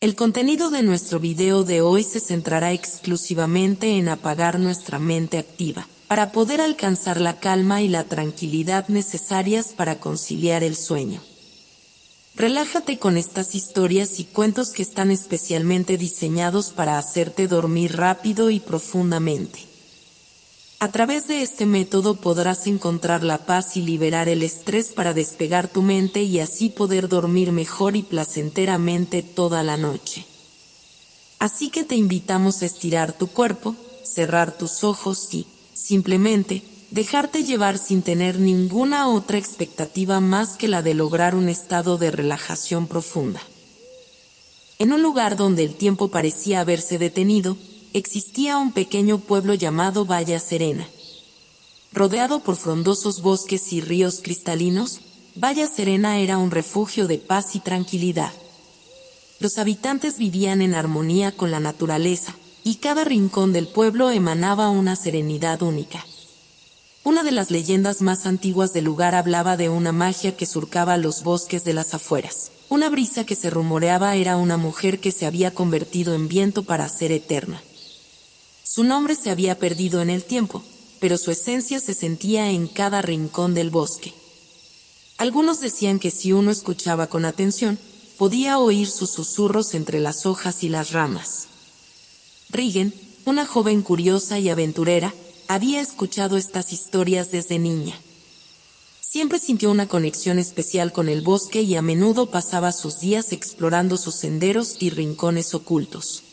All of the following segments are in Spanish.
El contenido de nuestro video de hoy se centrará exclusivamente en apagar nuestra mente activa, para poder alcanzar la calma y la tranquilidad necesarias para conciliar el sueño. Relájate con estas historias y cuentos que están especialmente diseñados para hacerte dormir rápido y profundamente. A través de este método podrás encontrar la paz y liberar el estrés para despegar tu mente y así poder dormir mejor y placenteramente toda la noche. Así que te invitamos a estirar tu cuerpo, cerrar tus ojos y, simplemente, dejarte llevar sin tener ninguna otra expectativa más que la de lograr un estado de relajación profunda. En un lugar donde el tiempo parecía haberse detenido, existía un pequeño pueblo llamado Valla Serena. Rodeado por frondosos bosques y ríos cristalinos, Valla Serena era un refugio de paz y tranquilidad. Los habitantes vivían en armonía con la naturaleza, y cada rincón del pueblo emanaba una serenidad única. Una de las leyendas más antiguas del lugar hablaba de una magia que surcaba los bosques de las afueras. Una brisa que se rumoreaba era una mujer que se había convertido en viento para ser eterna. Su nombre se había perdido en el tiempo, pero su esencia se sentía en cada rincón del bosque. Algunos decían que si uno escuchaba con atención, podía oír sus susurros entre las hojas y las ramas. Regan, una joven curiosa y aventurera, había escuchado estas historias desde niña. Siempre sintió una conexión especial con el bosque y a menudo pasaba sus días explorando sus senderos y rincones ocultos.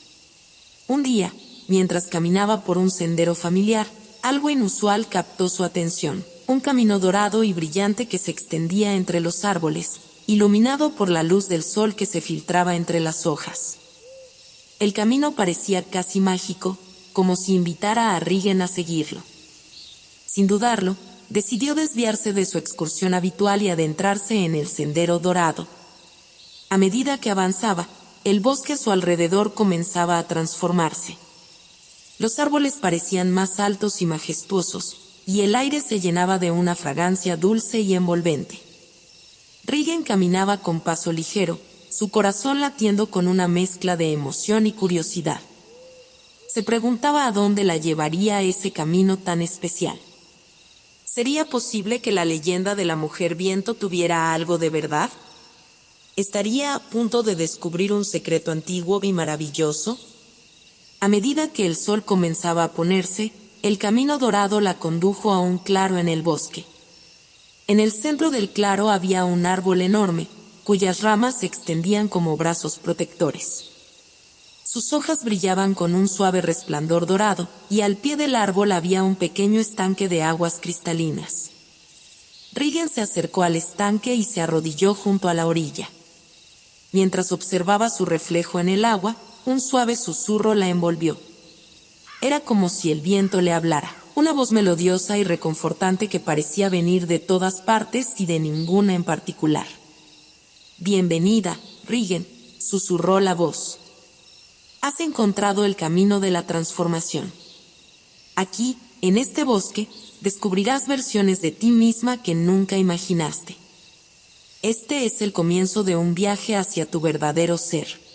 Un día, mientras caminaba por un sendero familiar, algo inusual captó su atención: un camino dorado y brillante que se extendía entre los árboles, iluminado por la luz del sol que se filtraba entre las hojas. El camino parecía casi mágico, como si invitara a Regan a seguirlo. Sin dudarlo, decidió desviarse de su excursión habitual y adentrarse en el sendero dorado. A medida que avanzaba, el bosque a su alrededor comenzaba a transformarse. Los árboles parecían más altos y majestuosos, y el aire se llenaba de una fragancia dulce y envolvente. Regan caminaba con paso ligero, su corazón latiendo con una mezcla de emoción y curiosidad. Se preguntaba a dónde la llevaría ese camino tan especial. ¿Sería posible que la leyenda de la mujer viento tuviera algo de verdad? ¿Estaría a punto de descubrir un secreto antiguo y maravilloso? A medida que el sol comenzaba a ponerse, el camino dorado la condujo a un claro en el bosque. En el centro del claro había un árbol enorme, cuyas ramas se extendían como brazos protectores. Sus hojas brillaban con un suave resplandor dorado, y al pie del árbol había un pequeño estanque de aguas cristalinas. Regan se acercó al estanque y se arrodilló junto a la orilla. Mientras observaba su reflejo en el agua, un suave susurro la envolvió. Era como si el viento le hablara, una voz melodiosa y reconfortante que parecía venir de todas partes y de ninguna en particular. «Bienvenida, Regan», susurró la voz. «Has encontrado el camino de la transformación. Aquí, en este bosque, descubrirás versiones de ti misma que nunca imaginaste. Este es el comienzo de un viaje hacia tu verdadero ser.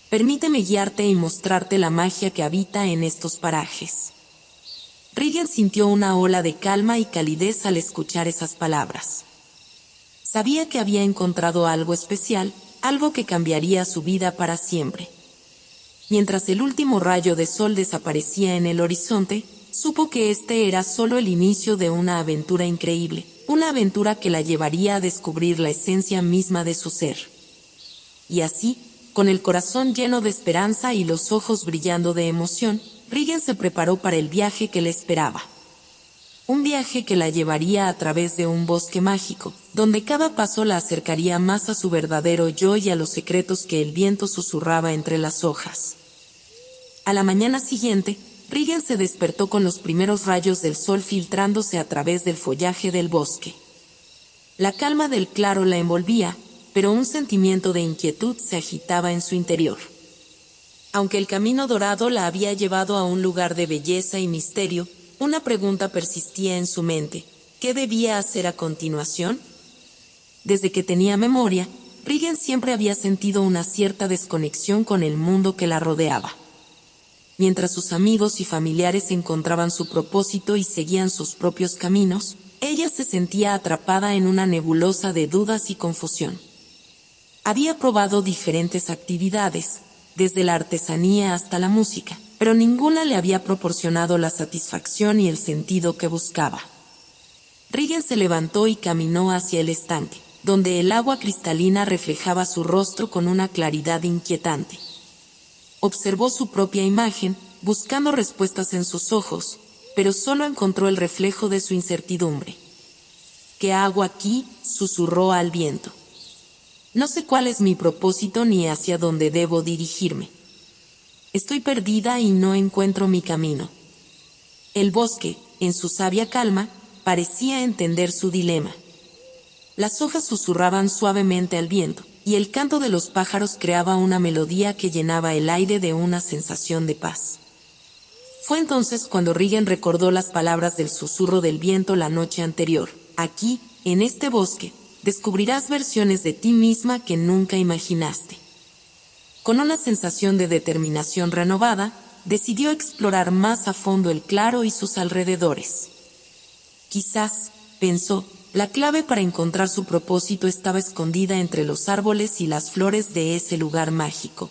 Permíteme guiarte y mostrarte la magia que habita en estos parajes». Regan sintió una ola de calma y calidez al escuchar esas palabras. Sabía que había encontrado algo especial, algo que cambiaría su vida para siempre. Mientras el último rayo de sol desaparecía en el horizonte, supo que este era solo el inicio de una aventura increíble, una aventura que la llevaría a descubrir la esencia misma de su ser. Y así, con el corazón lleno de esperanza y los ojos brillando de emoción, Regan se preparó para el viaje que le esperaba. Un viaje que la llevaría a través de un bosque mágico, donde cada paso la acercaría más a su verdadero yo y a los secretos que el viento susurraba entre las hojas. A la mañana siguiente, Regan se despertó con los primeros rayos del sol filtrándose a través del follaje del bosque. La calma del claro la envolvía, pero un sentimiento de inquietud se agitaba en su interior. Aunque el camino dorado la había llevado a un lugar de belleza y misterio, una pregunta persistía en su mente: ¿qué debía hacer a continuación? Desde que tenía memoria, Regan siempre había sentido una cierta desconexión con el mundo que la rodeaba. Mientras sus amigos y familiares encontraban su propósito y seguían sus propios caminos, ella se sentía atrapada en una nebulosa de dudas y confusión. Había probado diferentes actividades, desde la artesanía hasta la música, pero ninguna le había proporcionado la satisfacción y el sentido que buscaba. Regan se levantó y caminó hacia el estanque, donde el agua cristalina reflejaba su rostro con una claridad inquietante. Observó su propia imagen, buscando respuestas en sus ojos, pero solo encontró el reflejo de su incertidumbre. ¿Qué hago aquí?, susurró al viento. No sé cuál es mi propósito ni hacia dónde debo dirigirme. Estoy perdida y no encuentro mi camino. El bosque, en su sabia calma, parecía entender su dilema. Las hojas susurraban suavemente al viento, y el canto de los pájaros creaba una melodía que llenaba el aire de una sensación de paz. Fue entonces cuando Regan recordó las palabras del susurro del viento la noche anterior. Aquí, en este bosque, descubrirás versiones de ti misma que nunca imaginaste. Con una sensación de determinación renovada, decidió explorar más a fondo el claro y sus alrededores. Quizás, pensó, la clave para encontrar su propósito estaba escondida entre los árboles y las flores de ese lugar mágico.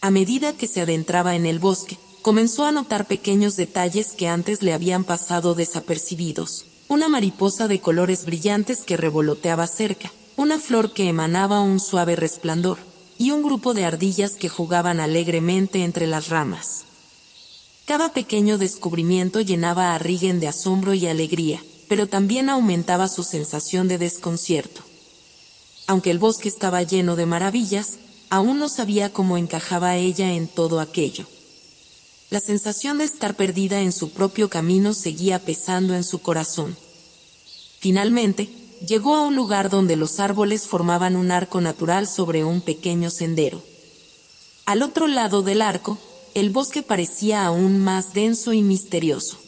A medida que se adentraba en el bosque, comenzó a notar pequeños detalles que antes le habían pasado desapercibidos. Una mariposa de colores brillantes que revoloteaba cerca, una flor que emanaba un suave resplandor, y un grupo de ardillas que jugaban alegremente entre las ramas. Cada pequeño descubrimiento llenaba a Regan de asombro y alegría, pero también aumentaba su sensación de desconcierto. Aunque el bosque estaba lleno de maravillas, aún no sabía cómo encajaba ella en todo aquello. La sensación de estar perdida en su propio camino seguía pesando en su corazón. Finalmente, llegó a un lugar donde los árboles formaban un arco natural sobre un pequeño sendero. Al otro lado del arco, el bosque parecía aún más denso y misterioso.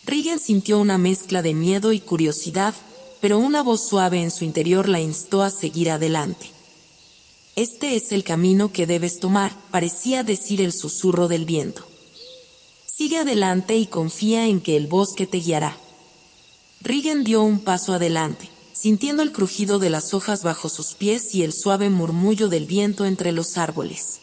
Regan sintió una mezcla de miedo y curiosidad, pero una voz suave en su interior la instó a seguir adelante. Este es el camino que debes tomar, parecía decir el susurro del viento. Sigue adelante y confía en que el bosque te guiará. Regan dio un paso adelante, sintiendo el crujido de las hojas bajo sus pies y el suave murmullo del viento entre los árboles.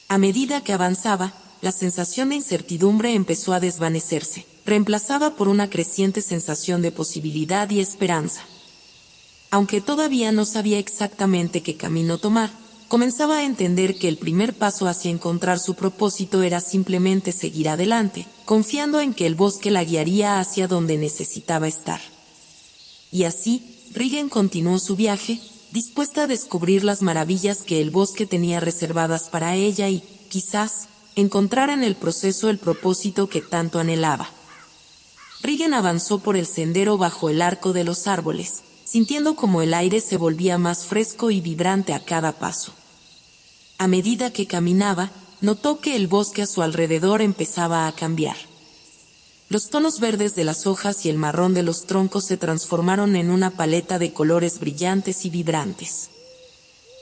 A medida que avanzaba, la sensación de incertidumbre empezó a desvanecerse, reemplazada por una creciente sensación de posibilidad y esperanza. Aunque todavía no sabía exactamente qué camino tomar, comenzaba a entender que el primer paso hacia encontrar su propósito era simplemente seguir adelante, confiando en que el bosque la guiaría hacia donde necesitaba estar. Y así, Regan continuó su viaje, dispuesta a descubrir las maravillas que el bosque tenía reservadas para ella y, quizás, encontrar en el proceso el propósito que tanto anhelaba. Regan avanzó por el sendero bajo el arco de los árboles, sintiendo como el aire se volvía más fresco y vibrante a cada paso. A medida que caminaba, notó que el bosque a su alrededor empezaba a cambiar. Los tonos verdes de las hojas y el marrón de los troncos se transformaron en una paleta de colores brillantes y vibrantes.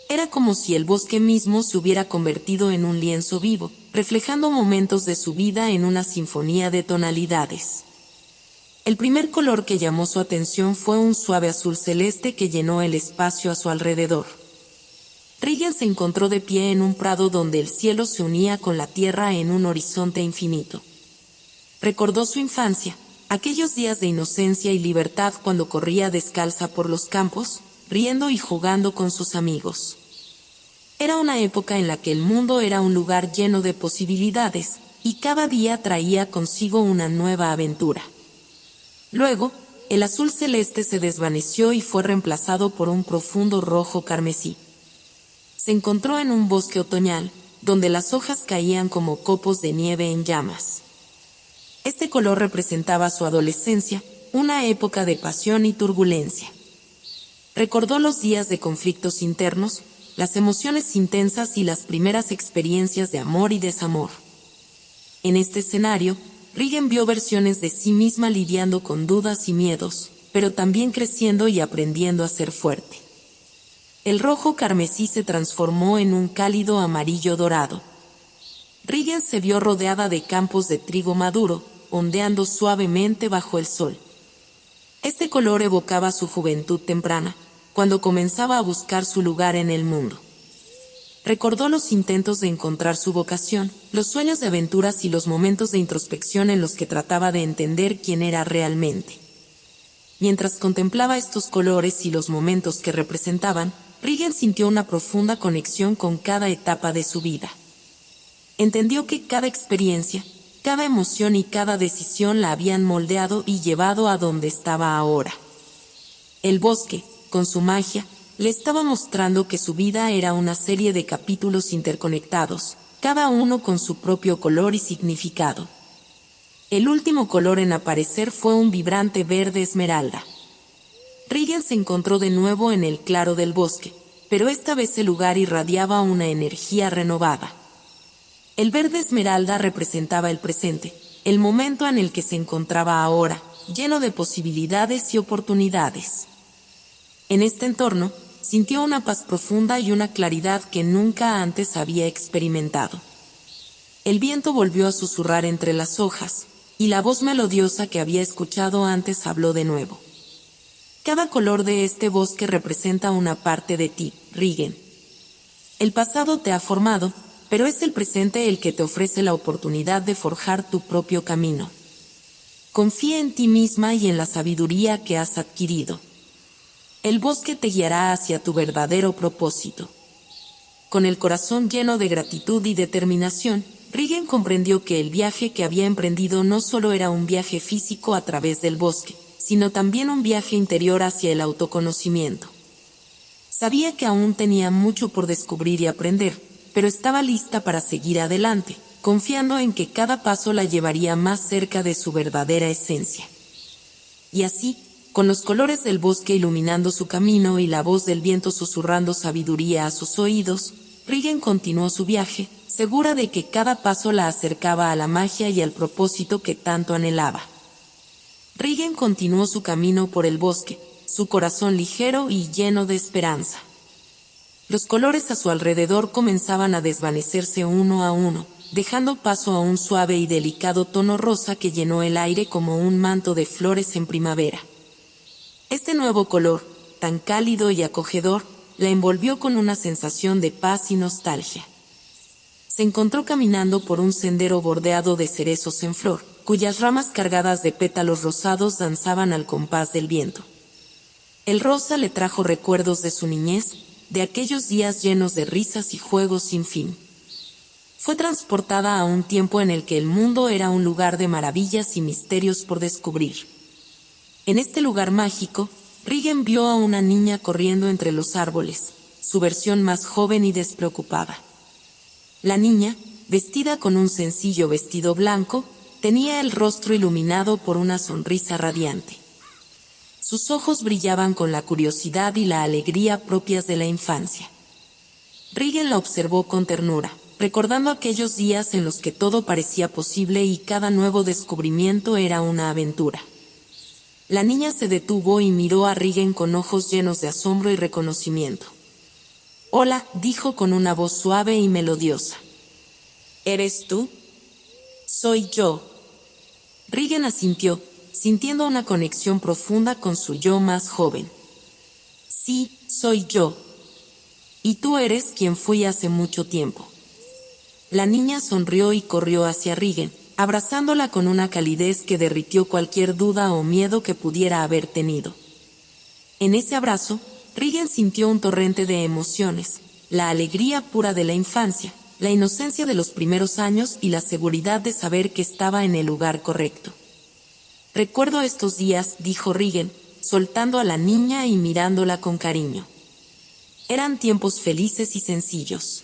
Era como si el bosque mismo se hubiera convertido en un lienzo vivo, reflejando momentos de su vida en una sinfonía de tonalidades. El primer color que llamó su atención fue un suave azul celeste que llenó el espacio a su alrededor. Regan se encontró de pie en un prado donde el cielo se unía con la tierra en un horizonte infinito. Recordó su infancia, aquellos días de inocencia y libertad cuando corría descalza por los campos, riendo y jugando con sus amigos. Era una época en la que el mundo era un lugar lleno de posibilidades, y cada día traía consigo una nueva aventura. Luego, el azul celeste se desvaneció y fue reemplazado por un profundo rojo carmesí. Se encontró en un bosque otoñal, donde las hojas caían como copos de nieve en llamas. Este color representaba su adolescencia, una época de pasión y turbulencia. Recordó los días de conflictos internos, las emociones intensas y las primeras experiencias de amor y desamor. En este escenario, Regan vio versiones de sí misma lidiando con dudas y miedos, pero también creciendo y aprendiendo a ser fuerte. El rojo carmesí se transformó en un cálido amarillo dorado. Regan se vio rodeada de campos de trigo maduro, ondeando suavemente bajo el sol. Este color evocaba su juventud temprana, cuando comenzaba a buscar su lugar en el mundo. Recordó los intentos de encontrar su vocación, los sueños de aventuras y los momentos de introspección en los que trataba de entender quién era realmente. Mientras contemplaba estos colores y los momentos que representaban, Regan sintió una profunda conexión con cada etapa de su vida. Entendió que cada experiencia, cada emoción y cada decisión la habían moldeado y llevado a donde estaba ahora. El bosque, con su magia, le estaba mostrando que su vida era una serie de capítulos interconectados, cada uno con su propio color y significado. El último color en aparecer fue un vibrante verde esmeralda. Regan se encontró de nuevo en el claro del bosque, pero esta vez el lugar irradiaba una energía renovada. El verde esmeralda representaba el presente, el momento en el que se encontraba ahora, lleno de posibilidades y oportunidades. En este entorno, sintió una paz profunda y una claridad que nunca antes había experimentado. El viento volvió a susurrar entre las hojas, y la voz melodiosa que había escuchado antes habló de nuevo. Cada color de este bosque representa una parte de ti, Regan. El pasado te ha formado, pero es el presente el que te ofrece la oportunidad de forjar tu propio camino. Confía en ti misma y en la sabiduría que has adquirido. El bosque te guiará hacia tu verdadero propósito. Con el corazón lleno de gratitud y determinación, Regan comprendió que el viaje que había emprendido no solo era un viaje físico a través del bosque, sino también un viaje interior hacia el autoconocimiento. Sabía que aún tenía mucho por descubrir y aprender, pero estaba lista para seguir adelante, confiando en que cada paso la llevaría más cerca de su verdadera esencia. Y así, con los colores del bosque iluminando su camino y la voz del viento susurrando sabiduría a sus oídos, Regan continuó su viaje, segura de que cada paso la acercaba a la magia y al propósito que tanto anhelaba. Regan continuó su camino por el bosque, su corazón ligero y lleno de esperanza. Los colores a su alrededor comenzaban a desvanecerse uno a uno, dejando paso a un suave y delicado tono rosa que llenó el aire como un manto de flores en primavera. Este nuevo color, tan cálido y acogedor, la envolvió con una sensación de paz y nostalgia. Se encontró caminando por un sendero bordeado de cerezos en flor, cuyas ramas cargadas de pétalos rosados danzaban al compás del viento. El rosa le trajo recuerdos de su niñez, de aquellos días llenos de risas y juegos sin fin. Fue transportada a un tiempo en el que el mundo era un lugar de maravillas y misterios por descubrir. En este lugar mágico, Regan vio a una niña corriendo entre los árboles, su versión más joven y despreocupada. La niña, vestida con un sencillo vestido blanco, tenía el rostro iluminado por una sonrisa radiante. Sus ojos brillaban con la curiosidad y la alegría propias de la infancia. Regan la observó con ternura, recordando aquellos días en los que todo parecía posible y cada nuevo descubrimiento era una aventura. La niña se detuvo y miró a Regan con ojos llenos de asombro y reconocimiento. «Hola», dijo con una voz suave y melodiosa. «¿Eres tú?» «Soy yo». Regan asintió, sintiendo una conexión profunda con su yo más joven. «Sí, soy yo. Y tú eres quien fui hace mucho tiempo». La niña sonrió y corrió hacia Regan, abrazándola con una calidez que derritió cualquier duda o miedo que pudiera haber tenido. En ese abrazo, Regan sintió un torrente de emociones, la alegría pura de la infancia, la inocencia de los primeros años y la seguridad de saber que estaba en el lugar correcto. «Recuerdo estos días», dijo Regan, soltando a la niña y mirándola con cariño. Eran tiempos felices y sencillos.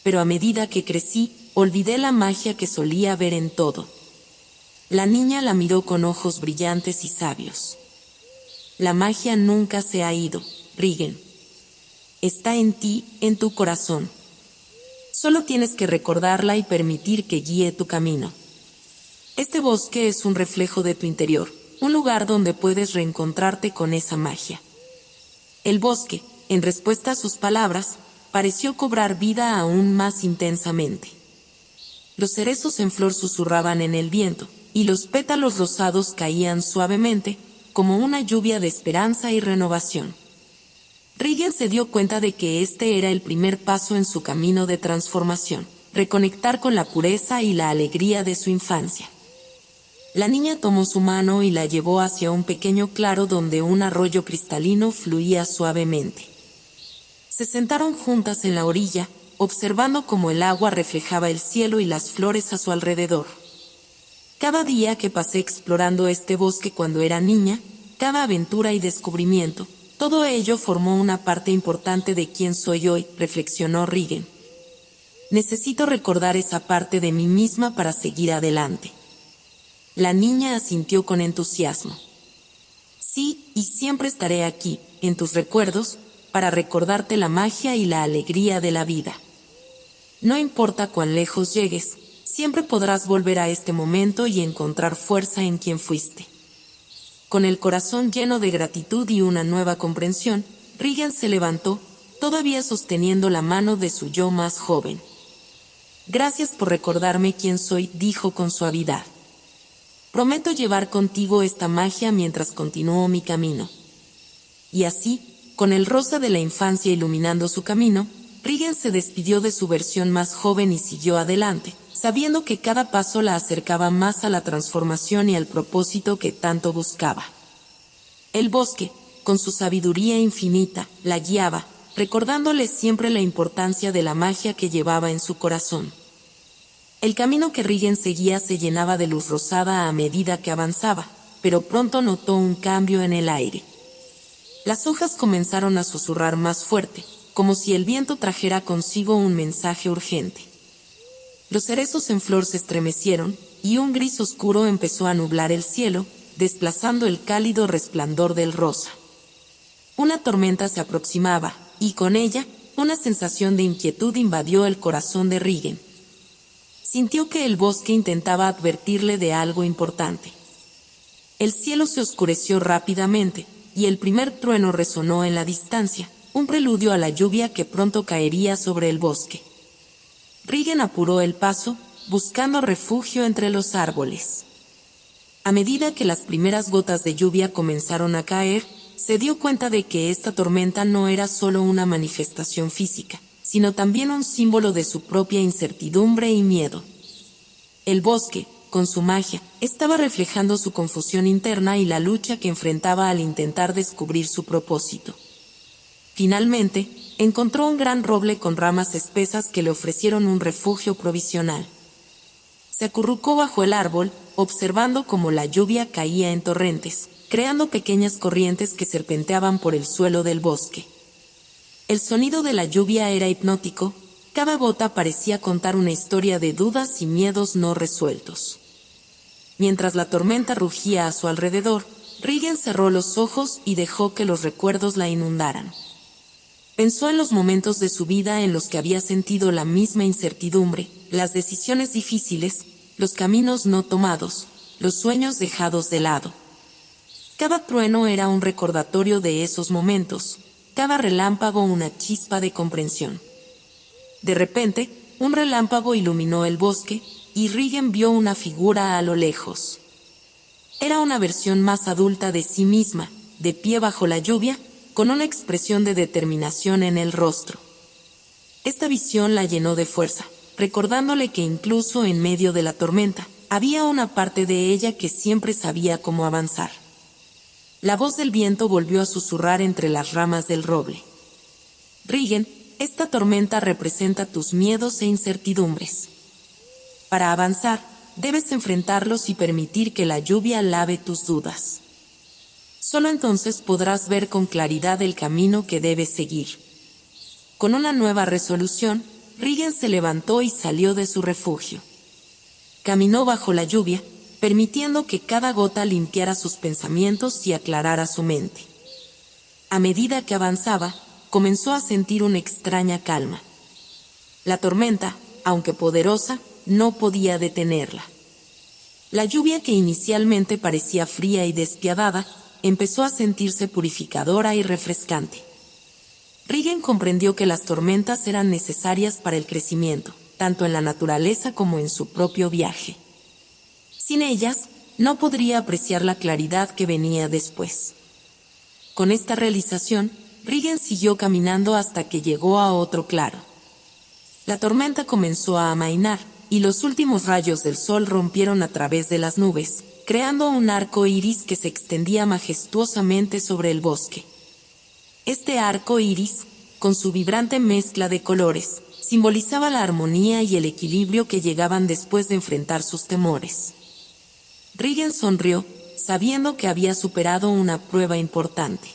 Pero a medida que crecí, olvidé la magia que solía ver en todo. La niña la miró con ojos brillantes y sabios. «La magia nunca se ha ido, Regan. Está en ti, en tu corazón. Solo tienes que recordarla y permitir que guíe tu camino. Este bosque es un reflejo de tu interior, un lugar donde puedes reencontrarte con esa magia». El bosque, en respuesta a sus palabras, pareció cobrar vida aún más intensamente. Los cerezos en flor susurraban en el viento, y los pétalos rosados caían suavemente, como una lluvia de esperanza y renovación. Regan se dio cuenta de que este era el primer paso en su camino de transformación, reconectar con la pureza y la alegría de su infancia. La niña tomó su mano y la llevó hacia un pequeño claro donde un arroyo cristalino fluía suavemente. Se sentaron juntas en la orilla, observando cómo el agua reflejaba el cielo y las flores a su alrededor. Cada día que pasé explorando este bosque cuando era niña, cada aventura y descubrimiento, todo ello formó una parte importante de quién soy hoy, reflexionó Regan. Necesito recordar esa parte de mí misma para seguir adelante. La niña asintió con entusiasmo. Sí, y siempre estaré aquí, en tus recuerdos, para recordarte la magia y la alegría de la vida. No importa cuán lejos llegues, siempre podrás volver a este momento y encontrar fuerza en quien fuiste. Con el corazón lleno de gratitud y una nueva comprensión, Regan se levantó, todavía sosteniendo la mano de su yo más joven. Gracias por recordarme quién soy, dijo con suavidad. Prometo llevar contigo esta magia mientras continúo mi camino. Y así, con el rosa de la infancia iluminando su camino, Regan se despidió de su versión más joven y siguió adelante, sabiendo que cada paso la acercaba más a la transformación y al propósito que tanto buscaba. El bosque, con su sabiduría infinita, la guiaba, recordándole siempre la importancia de la magia que llevaba en su corazón. El camino que Regan seguía se llenaba de luz rosada a medida que avanzaba, pero pronto notó un cambio en el aire. Las hojas comenzaron a susurrar más fuerte, como si el viento trajera consigo un mensaje urgente. Los cerezos en flor se estremecieron, y un gris oscuro empezó a nublar el cielo, desplazando el cálido resplandor del rosa. Una tormenta se aproximaba, y con ella, una sensación de inquietud invadió el corazón de Regan. Sintió que el bosque intentaba advertirle de algo importante. El cielo se oscureció rápidamente, y el primer trueno resonó en la distancia, un preludio a la lluvia que pronto caería sobre el bosque. Regan apuró el paso, buscando refugio entre los árboles. A medida que las primeras gotas de lluvia comenzaron a caer, se dio cuenta de que esta tormenta no era solo una manifestación física, sino también un símbolo de su propia incertidumbre y miedo. El bosque, con su magia, estaba reflejando su confusión interna y la lucha que enfrentaba al intentar descubrir su propósito. Finalmente, encontró un gran roble con ramas espesas que le ofrecieron un refugio provisional. Se acurrucó bajo el árbol, observando cómo la lluvia caía en torrentes, creando pequeñas corrientes que serpenteaban por el suelo del bosque. El sonido de la lluvia era hipnótico, cada gota parecía contar una historia de dudas y miedos no resueltos. Mientras la tormenta rugía a su alrededor, Regan cerró los ojos y dejó que los recuerdos la inundaran. Pensó en los momentos de su vida en los que había sentido la misma incertidumbre, las decisiones difíciles, los caminos no tomados, los sueños dejados de lado. Cada trueno era un recordatorio de esos momentos, cada relámpago una chispa de comprensión. De repente, un relámpago iluminó el bosque, y Regan vio una figura a lo lejos. Era una versión más adulta de sí misma, de pie bajo la lluvia, con una expresión de determinación en el rostro. Esta visión la llenó de fuerza, recordándole que incluso en medio de la tormenta, había una parte de ella que siempre sabía cómo avanzar. La voz del viento volvió a susurrar entre las ramas del roble. Regan, esta tormenta representa tus miedos e incertidumbres. Para avanzar, debes enfrentarlos y permitir que la lluvia lave tus dudas. Solo entonces podrás ver con claridad el camino que debes seguir. Con una nueva resolución, Regan se levantó y salió de su refugio. Caminó bajo la lluvia, permitiendo que cada gota limpiara sus pensamientos y aclarara su mente. A medida que avanzaba, comenzó a sentir una extraña calma. La tormenta, aunque poderosa, no podía detenerla. La lluvia que inicialmente parecía fría y despiadada, empezó a sentirse purificadora y refrescante. Regan comprendió que las tormentas eran necesarias para el crecimiento, tanto en la naturaleza como en su propio viaje. Sin ellas, no podría apreciar la claridad que venía después. Con esta realización, Regan siguió caminando hasta que llegó a otro claro. La tormenta comenzó a amainar, y los últimos rayos del sol rompieron a través de las nubes, creando un arco iris que se extendía majestuosamente sobre el bosque. Este arco iris, con su vibrante mezcla de colores, simbolizaba la armonía y el equilibrio que llegaban después de enfrentar sus temores. Regan sonrió, sabiendo que había superado una prueba importante.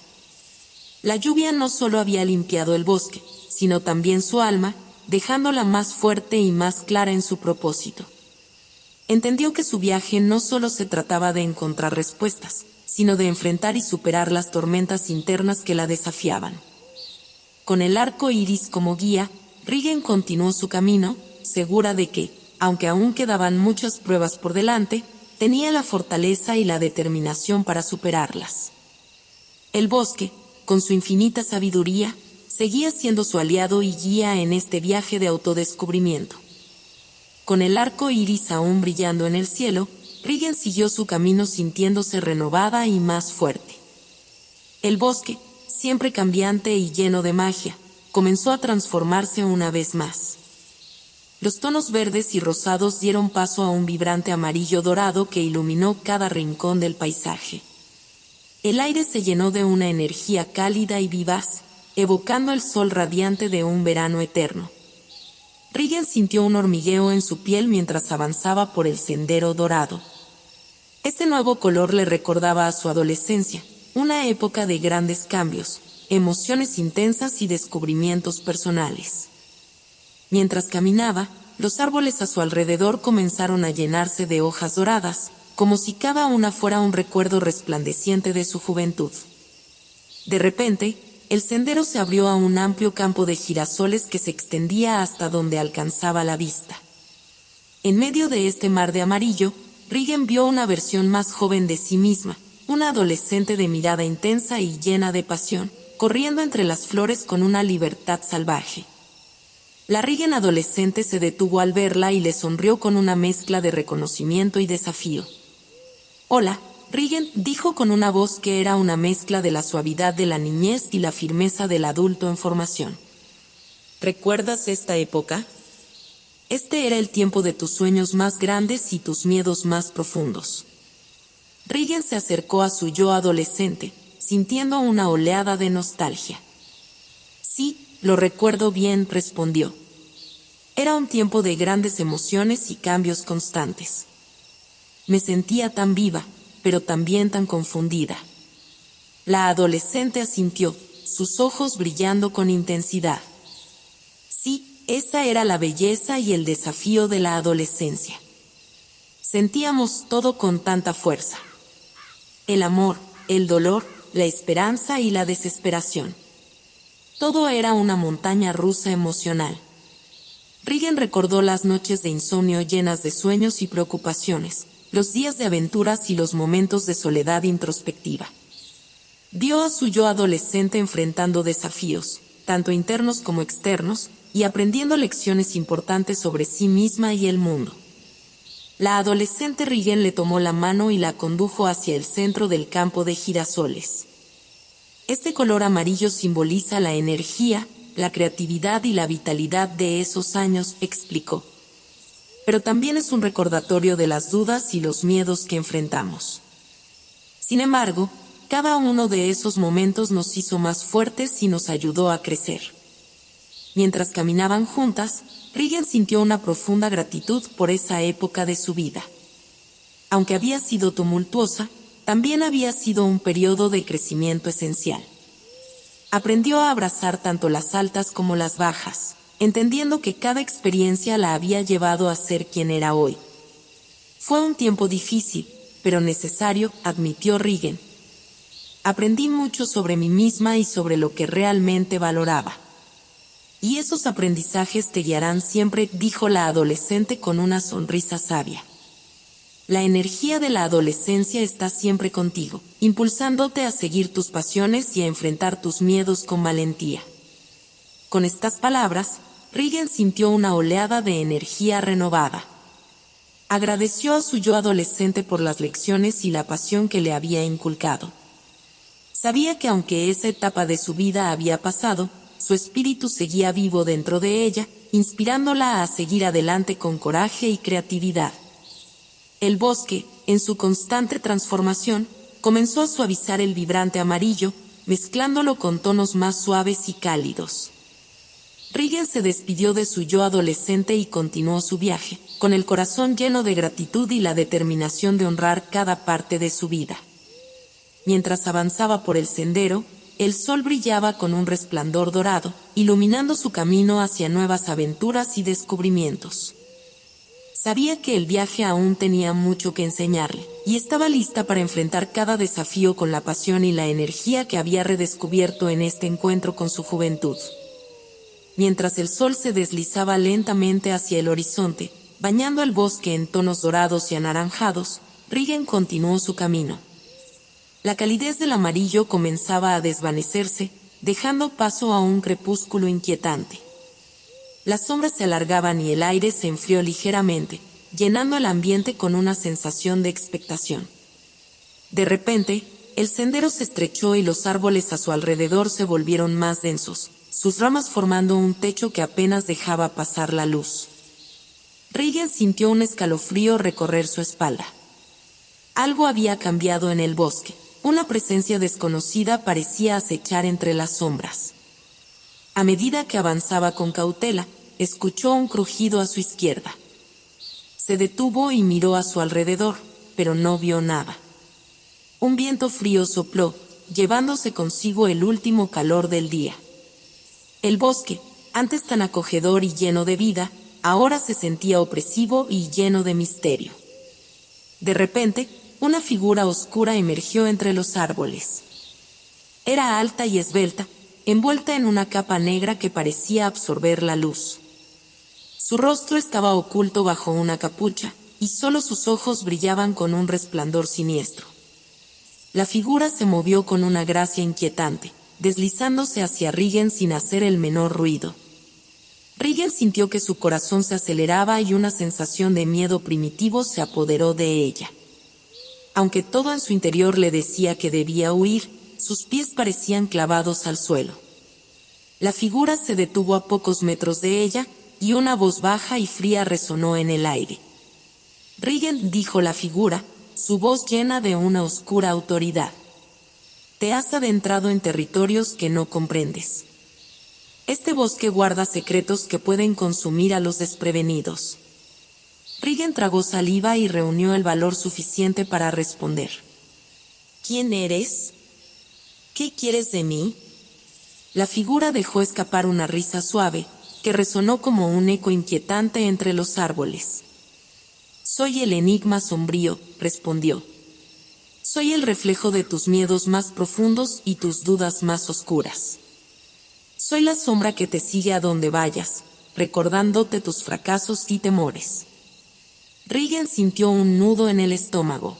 La lluvia no solo había limpiado el bosque, sino también su alma, dejándola más fuerte y más clara en su propósito. Entendió que su viaje no solo se trataba de encontrar respuestas, sino de enfrentar y superar las tormentas internas que la desafiaban. Con el arco iris como guía, Regan continuó su camino, segura de que, aunque aún quedaban muchas pruebas por delante, tenía la fortaleza y la determinación para superarlas. El bosque, con su infinita sabiduría, seguía siendo su aliado y guía en este viaje de autodescubrimiento. Con el arco iris aún brillando en el cielo, Regan siguió su camino sintiéndose renovada y más fuerte. El bosque, siempre cambiante y lleno de magia, comenzó a transformarse una vez más. Los tonos verdes y rosados dieron paso a un vibrante amarillo dorado que iluminó cada rincón del paisaje. El aire se llenó de una energía cálida y vivaz, evocando el sol radiante de un verano eterno. Regan sintió un hormigueo en su piel mientras avanzaba por el sendero dorado. Este nuevo color le recordaba a su adolescencia, una época de grandes cambios, emociones intensas y descubrimientos personales. Mientras caminaba, los árboles a su alrededor comenzaron a llenarse de hojas doradas, como si cada una fuera un recuerdo resplandeciente de su juventud. De repente, el sendero se abrió a un amplio campo de girasoles que se extendía hasta donde alcanzaba la vista. En medio de este mar de amarillo, Regan vio una versión más joven de sí misma, una adolescente de mirada intensa y llena de pasión, corriendo entre las flores con una libertad salvaje. La Regan adolescente se detuvo al verla y le sonrió con una mezcla de reconocimiento y desafío. «Hola», Regan dijo con una voz que era una mezcla de la suavidad de la niñez y la firmeza del adulto en formación. «¿Recuerdas esta época? Este era el tiempo de tus sueños más grandes y tus miedos más profundos». Regan se acercó a su yo adolescente, sintiendo una oleada de nostalgia. «Sí, lo recuerdo bien», respondió. «Era un tiempo de grandes emociones y cambios constantes. Me sentía tan viva, pero también tan confundida». La adolescente asintió, sus ojos brillando con intensidad. Sí, esa era la belleza y el desafío de la adolescencia. Sentíamos todo con tanta fuerza. El amor, el dolor, la esperanza y la desesperación. Todo era una montaña rusa emocional. Regan recordó las noches de insomnio llenas de sueños y preocupaciones, los días de aventuras y los momentos de soledad introspectiva. Vio a su yo adolescente enfrentando desafíos, tanto internos como externos, y aprendiendo lecciones importantes sobre sí misma y el mundo. La adolescente Regan le tomó la mano y la condujo hacia el centro del campo de girasoles. Este color amarillo simboliza la energía, la creatividad y la vitalidad de esos años, explicó. Pero también es un recordatorio de las dudas y los miedos que enfrentamos. Sin embargo, cada uno de esos momentos nos hizo más fuertes y nos ayudó a crecer. Mientras caminaban juntas, Regan sintió una profunda gratitud por esa época de su vida. Aunque había sido tumultuosa, también había sido un periodo de crecimiento esencial. Aprendió a abrazar tanto las altas como las bajas, entendiendo que cada experiencia la había llevado a ser quien era hoy. Fue un tiempo difícil, pero necesario, admitió Regan. Aprendí mucho sobre mí misma y sobre lo que realmente valoraba. Y esos aprendizajes te guiarán siempre, dijo la adolescente con una sonrisa sabia. La energía de la adolescencia está siempre contigo, impulsándote a seguir tus pasiones y a enfrentar tus miedos con valentía. Con estas palabras, Regan sintió una oleada de energía renovada. Agradeció a su yo adolescente por las lecciones y la pasión que le había inculcado. Sabía que aunque esa etapa de su vida había pasado, su espíritu seguía vivo dentro de ella, inspirándola a seguir adelante con coraje y creatividad. El bosque, en su constante transformación, comenzó a suavizar el vibrante amarillo, mezclándolo con tonos más suaves y cálidos. Regan se despidió de su yo adolescente y continuó su viaje, con el corazón lleno de gratitud y la determinación de honrar cada parte de su vida. Mientras avanzaba por el sendero, el sol brillaba con un resplandor dorado, iluminando su camino hacia nuevas aventuras y descubrimientos. Sabía que el viaje aún tenía mucho que enseñarle, y estaba lista para enfrentar cada desafío con la pasión y la energía que había redescubierto en este encuentro con su juventud. Mientras el sol se deslizaba lentamente hacia el horizonte, bañando el bosque en tonos dorados y anaranjados, Regan continuó su camino. La calidez del amarillo comenzaba a desvanecerse, dejando paso a un crepúsculo inquietante. Las sombras se alargaban y el aire se enfrió ligeramente, llenando el ambiente con una sensación de expectación. De repente, el sendero se estrechó y los árboles a su alrededor se volvieron más densos, sus ramas formando un techo que apenas dejaba pasar la luz. Regan sintió un escalofrío recorrer su espalda. Algo había cambiado en el bosque. Una presencia desconocida parecía acechar entre las sombras. A medida que avanzaba con cautela, escuchó un crujido a su izquierda. Se detuvo y miró a su alrededor, pero no vio nada. Un viento frío sopló, llevándose consigo el último calor del día. El bosque, antes tan acogedor y lleno de vida, ahora se sentía opresivo y lleno de misterio. De repente, una figura oscura emergió entre los árboles. Era alta y esbelta, envuelta en una capa negra que parecía absorber la luz. Su rostro estaba oculto bajo una capucha, y solo sus ojos brillaban con un resplandor siniestro. La figura se movió con una gracia inquietante, deslizándose hacia Regan sin hacer el menor ruido. Regan sintió que su corazón se aceleraba y una sensación de miedo primitivo se apoderó de ella. Aunque todo en su interior le decía que debía huir, sus pies parecían clavados al suelo. La figura se detuvo a pocos metros de ella, y una voz baja y fría resonó en el aire. Regan, dijo la figura, su voz llena de una oscura autoridad. Te has adentrado en territorios que no comprendes. Este bosque guarda secretos que pueden consumir a los desprevenidos. Regan tragó saliva y reunió el valor suficiente para responder. ¿Quién eres? ¿Qué quieres de mí? La figura dejó escapar una risa suave, que resonó como un eco inquietante entre los árboles. Soy el enigma sombrío, respondió. Soy el reflejo de tus miedos más profundos y tus dudas más oscuras. Soy la sombra que te sigue a donde vayas, recordándote tus fracasos y temores. Regan sintió un nudo en el estómago.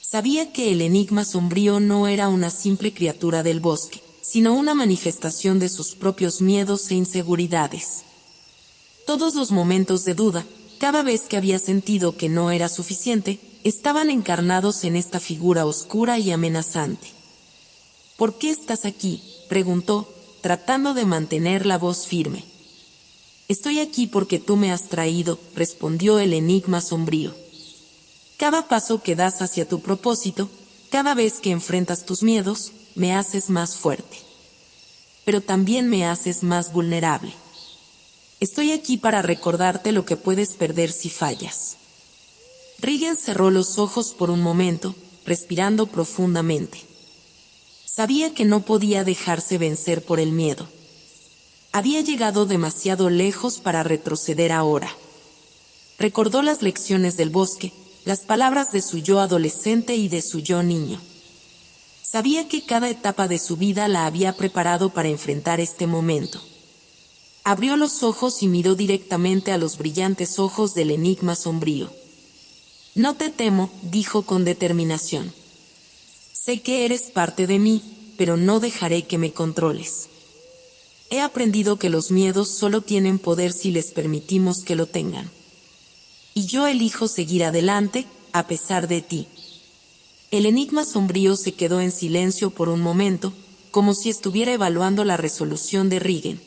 Sabía que el enigma sombrío no era una simple criatura del bosque, sino una manifestación de sus propios miedos e inseguridades. Todos los momentos de duda, cada vez que había sentido que no era suficiente, estaban encarnados en esta figura oscura y amenazante. ¿Por qué estás aquí?, preguntó, tratando de mantener la voz firme. Estoy aquí porque tú me has traído, respondió el enigma sombrío. Cada paso que das hacia tu propósito, cada vez que enfrentas tus miedos, me haces más fuerte. Pero también me haces más vulnerable. Estoy aquí para recordarte lo que puedes perder si fallas. Regan cerró los ojos por un momento, respirando profundamente. Sabía que no podía dejarse vencer por el miedo. Había llegado demasiado lejos para retroceder ahora. Recordó las lecciones del bosque, las palabras de su yo adolescente y de su yo niño. Sabía que cada etapa de su vida la había preparado para enfrentar este momento. Abrió los ojos y miró directamente a los brillantes ojos del enigma sombrío. No te temo, dijo con determinación. Sé que eres parte de mí, pero no dejaré que me controles. He aprendido que los miedos solo tienen poder si les permitimos que lo tengan. Y yo elijo seguir adelante, a pesar de ti. El enigma sombrío se quedó en silencio por un momento, como si estuviera evaluando la resolución de Regan.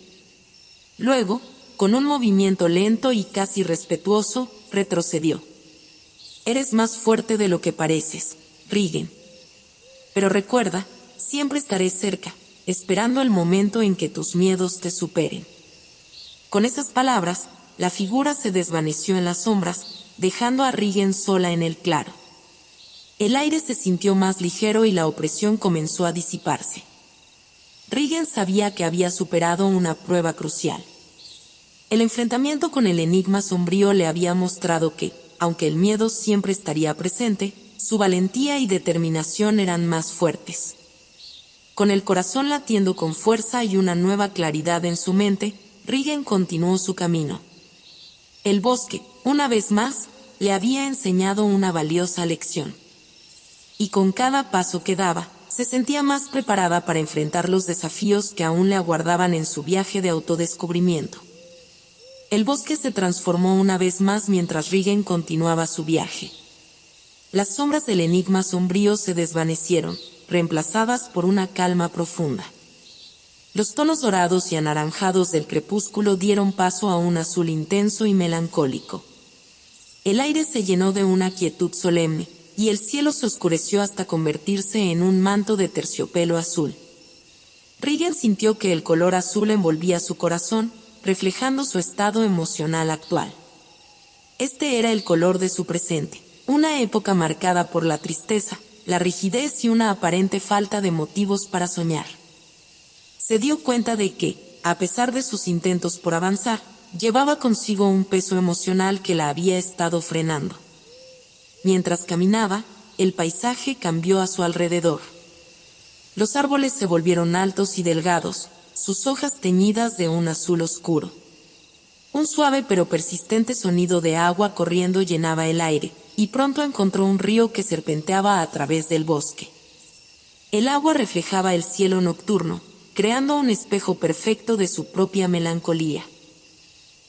Luego, con un movimiento lento y casi respetuoso, retrocedió. Eres más fuerte de lo que pareces, Regan. Pero recuerda, siempre estaré cerca, esperando el momento en que tus miedos te superen. Con esas palabras, la figura se desvaneció en las sombras, dejando a Regan sola en el claro. El aire se sintió más ligero y la opresión comenzó a disiparse. Regan sabía que había superado una prueba crucial. El enfrentamiento con el enigma sombrío le había mostrado que, aunque el miedo siempre estaría presente, su valentía y determinación eran más fuertes. Con el corazón latiendo con fuerza y una nueva claridad en su mente, Regan continuó su camino. El bosque, una vez más, le había enseñado una valiosa lección. Y con cada paso que daba, se sentía más preparada para enfrentar los desafíos que aún le aguardaban en su viaje de autodescubrimiento. El bosque se transformó una vez más mientras Regan continuaba su viaje. Las sombras del enigma sombrío se desvanecieron, reemplazadas por una calma profunda. Los tonos dorados y anaranjados del crepúsculo dieron paso a un azul intenso y melancólico. El aire se llenó de una quietud solemne, y el cielo se oscureció hasta convertirse en un manto de terciopelo azul. Regan sintió que el color azul envolvía su corazón, reflejando su estado emocional actual. Este era el color de su presente, una época marcada por la tristeza, la rigidez y una aparente falta de motivos para soñar. Se dio cuenta de que, a pesar de sus intentos por avanzar, llevaba consigo un peso emocional que la había estado frenando. Mientras caminaba, el paisaje cambió a su alrededor. Los árboles se volvieron altos y delgados, sus hojas teñidas de un azul oscuro. Un suave pero persistente sonido de agua corriendo llenaba el aire, y pronto encontró un río que serpenteaba a través del bosque. El agua reflejaba el cielo nocturno, creando un espejo perfecto de su propia melancolía.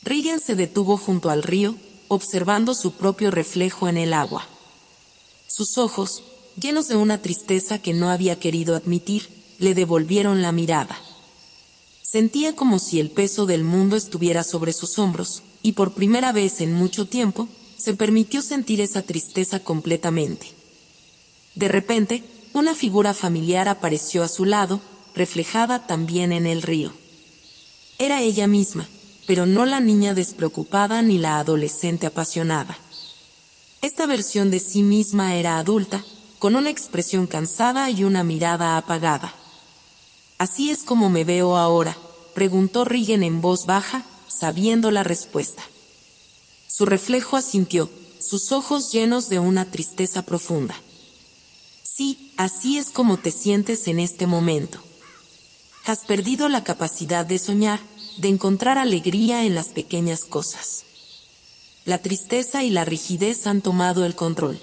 Regan se detuvo junto al río, observando su propio reflejo en el agua. Sus ojos, llenos de una tristeza que no había querido admitir, le devolvieron la mirada. Sentía como si el peso del mundo estuviera sobre sus hombros, y por primera vez en mucho tiempo, se permitió sentir esa tristeza completamente. De repente, una figura familiar apareció a su lado, reflejada también en el río. Era ella misma, pero no la niña despreocupada ni la adolescente apasionada. Esta versión de sí misma era adulta, con una expresión cansada y una mirada apagada. ¿Así es como me veo ahora?, preguntó Regan en voz baja, sabiendo la respuesta. Su reflejo asintió, sus ojos llenos de una tristeza profunda. Sí, así es como te sientes en este momento. Has perdido la capacidad de soñar, de encontrar alegría en las pequeñas cosas. La tristeza y la rigidez han tomado el control.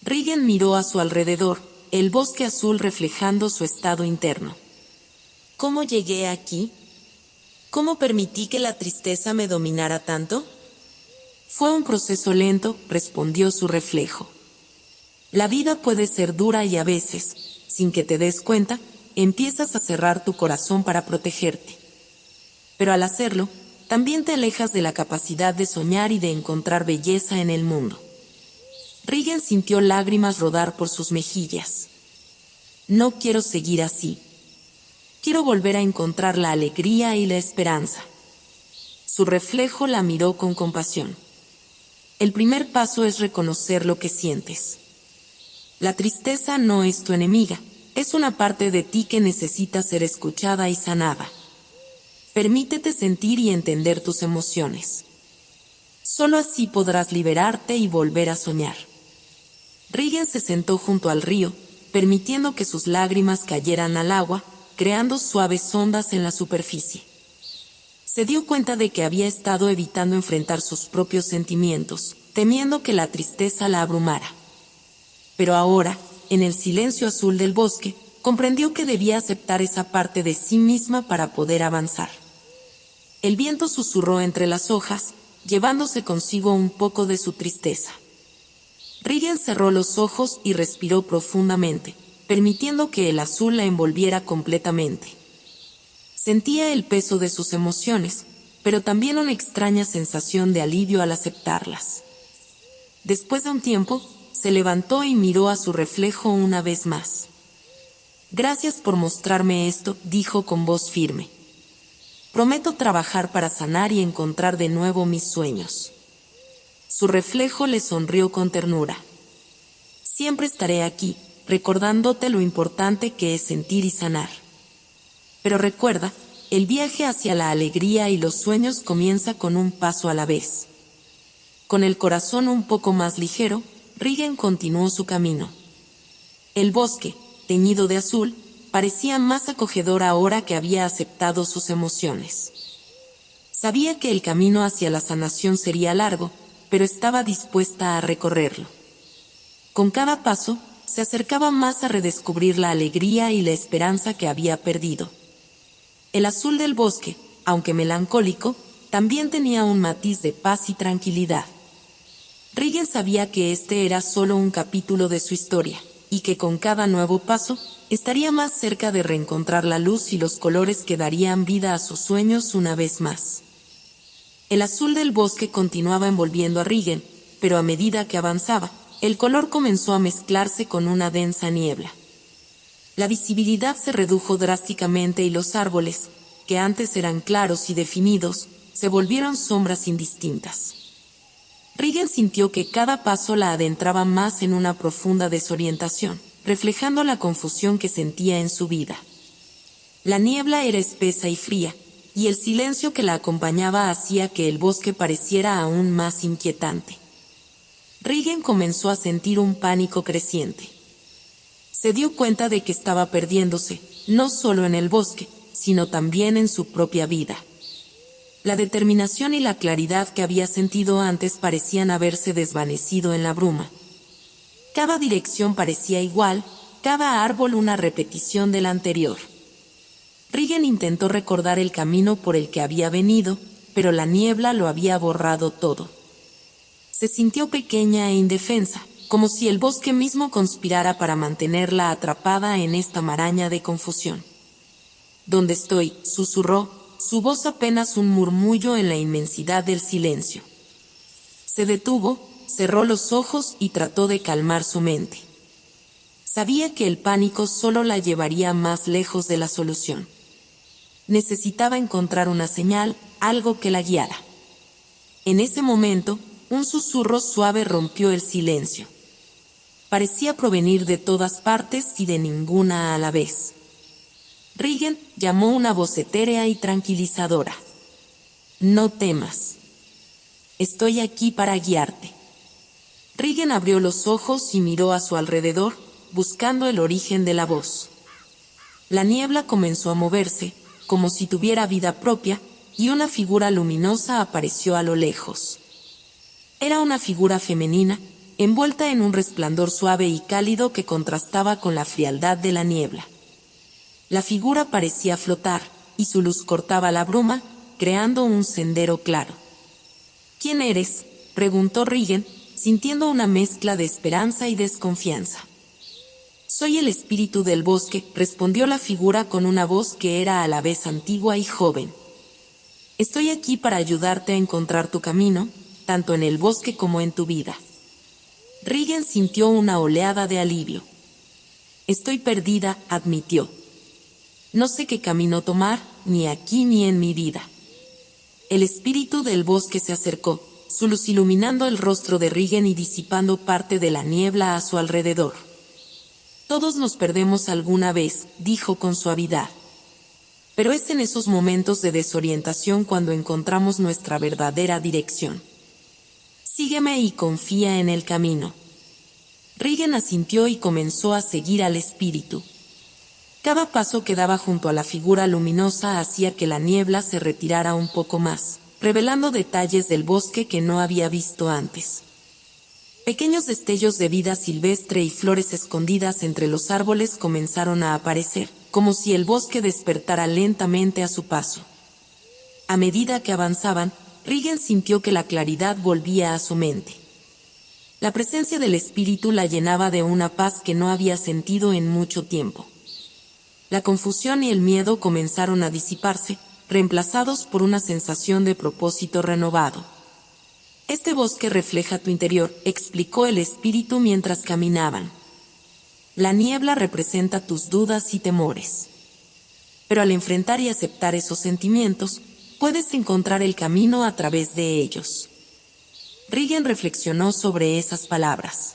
Regan miró a su alrededor, el bosque azul reflejando su estado interno. ¿Cómo llegué aquí? ¿Cómo permití que la tristeza me dominara tanto? Fue un proceso lento, respondió su reflejo. La vida puede ser dura y a veces, sin que te des cuenta, empiezas a cerrar tu corazón para protegerte. Pero al hacerlo, también te alejas de la capacidad de soñar y de encontrar belleza en el mundo. Regan sintió lágrimas rodar por sus mejillas. No quiero seguir así. Quiero volver a encontrar la alegría y la esperanza. Su reflejo la miró con compasión. El primer paso es reconocer lo que sientes. La tristeza no es tu enemiga, es una parte de ti que necesita ser escuchada y sanada. Permítete sentir y entender tus emociones. Solo así podrás liberarte y volver a soñar. Regan se sentó junto al río, permitiendo que sus lágrimas cayeran al agua, creando suaves ondas en la superficie. Se dio cuenta de que había estado evitando enfrentar sus propios sentimientos, temiendo que la tristeza la abrumara. Pero ahora, en el silencio azul del bosque, Comprendió que debía aceptar esa parte de sí misma para poder avanzar. El viento susurró entre las hojas, llevándose consigo un poco de su tristeza. Regan cerró los ojos y respiró profundamente, permitiendo que el azul la envolviera completamente. Sentía el peso de sus emociones, pero también una extraña sensación de alivio al aceptarlas. Después de un tiempo, se levantó y miró a su reflejo una vez más. «Gracias por mostrarme esto», dijo con voz firme. «Prometo trabajar para sanar y encontrar de nuevo mis sueños». Su reflejo le sonrió con ternura. «Siempre estaré aquí, recordándote lo importante que es sentir y sanar. Pero recuerda, el viaje hacia la alegría y los sueños comienza con un paso a la vez». Con el corazón un poco más ligero, Regan continuó su camino. El bosque, teñido de azul, parecía más acogedor ahora que había aceptado sus emociones. Sabía que el camino hacia la sanación sería largo, pero estaba dispuesta a recorrerlo. Con cada paso, se acercaba más a redescubrir la alegría y la esperanza que había perdido. El azul del bosque, aunque melancólico, también tenía un matiz de paz y tranquilidad. Regan sabía que este era solo un capítulo de su historia, y que con cada nuevo paso, estaría más cerca de reencontrar la luz y los colores que darían vida a sus sueños una vez más. El azul del bosque continuaba envolviendo a Regan, pero a medida que avanzaba, el color comenzó a mezclarse con una densa niebla. La visibilidad se redujo drásticamente y los árboles, que antes eran claros y definidos, se volvieron sombras indistintas. Regan sintió que cada paso la adentraba más en una profunda desorientación, reflejando la confusión que sentía en su vida. La niebla era espesa y fría, y el silencio que la acompañaba hacía que el bosque pareciera aún más inquietante. Regan comenzó a sentir un pánico creciente. Se dio cuenta de que estaba perdiéndose, no solo en el bosque, sino también en su propia vida. La determinación y la claridad que había sentido antes parecían haberse desvanecido en la bruma. Cada dirección parecía igual, cada árbol una repetición del anterior. Regan intentó recordar el camino por el que había venido, pero la niebla lo había borrado todo. Se sintió pequeña e indefensa, como si el bosque mismo conspirara para mantenerla atrapada en esta maraña de confusión. «¿Dónde estoy?», susurró, su voz apenas un murmullo en la inmensidad del silencio. Se detuvo, cerró los ojos y trató de calmar su mente. Sabía que el pánico solo la llevaría más lejos de la solución. Necesitaba encontrar una señal, algo que la guiara. En ese momento, un susurro suave rompió el silencio. Parecía provenir de todas partes y de ninguna a la vez. Regan llamó una voz etérea y tranquilizadora. «No temas. Estoy aquí para guiarte». Regan abrió los ojos y miró a su alrededor, buscando el origen de la voz. La niebla comenzó a moverse, como si tuviera vida propia, y una figura luminosa apareció a lo lejos. Era una figura femenina, envuelta en un resplandor suave y cálido que contrastaba con la frialdad de la niebla. La figura parecía flotar, y su luz cortaba la bruma, creando un sendero claro. «¿Quién eres?», preguntó Regan, sintiendo una mezcla de esperanza y desconfianza. «Soy el espíritu del bosque», respondió la figura con una voz que era a la vez antigua y joven. «Estoy aquí para ayudarte a encontrar tu camino, tanto en el bosque como en tu vida». Regan sintió una oleada de alivio. «Estoy perdida», admitió. «No sé qué camino tomar, ni aquí ni en mi vida». El espíritu del bosque se acercó, su luz iluminando el rostro de Regan y disipando parte de la niebla a su alrededor. «Todos nos perdemos alguna vez», dijo con suavidad. «Pero es en esos momentos de desorientación cuando encontramos nuestra verdadera dirección. Sígueme y confía en el camino». Regan asintió y comenzó a seguir al espíritu. Cada paso que daba junto a la figura luminosa hacía que la niebla se retirara un poco más, revelando detalles del bosque que no había visto antes. Pequeños destellos de vida silvestre y flores escondidas entre los árboles comenzaron a aparecer, como si el bosque despertara lentamente a su paso. A medida que avanzaban, Regan sintió que la claridad volvía a su mente. La presencia del espíritu la llenaba de una paz que no había sentido en mucho tiempo. La confusión y el miedo comenzaron a disiparse, reemplazados por una sensación de propósito renovado. Este bosque refleja tu interior, explicó el espíritu mientras caminaban. La niebla representa tus dudas y temores. Pero al enfrentar y aceptar esos sentimientos, puedes encontrar el camino a través de ellos. Regan reflexionó sobre esas palabras.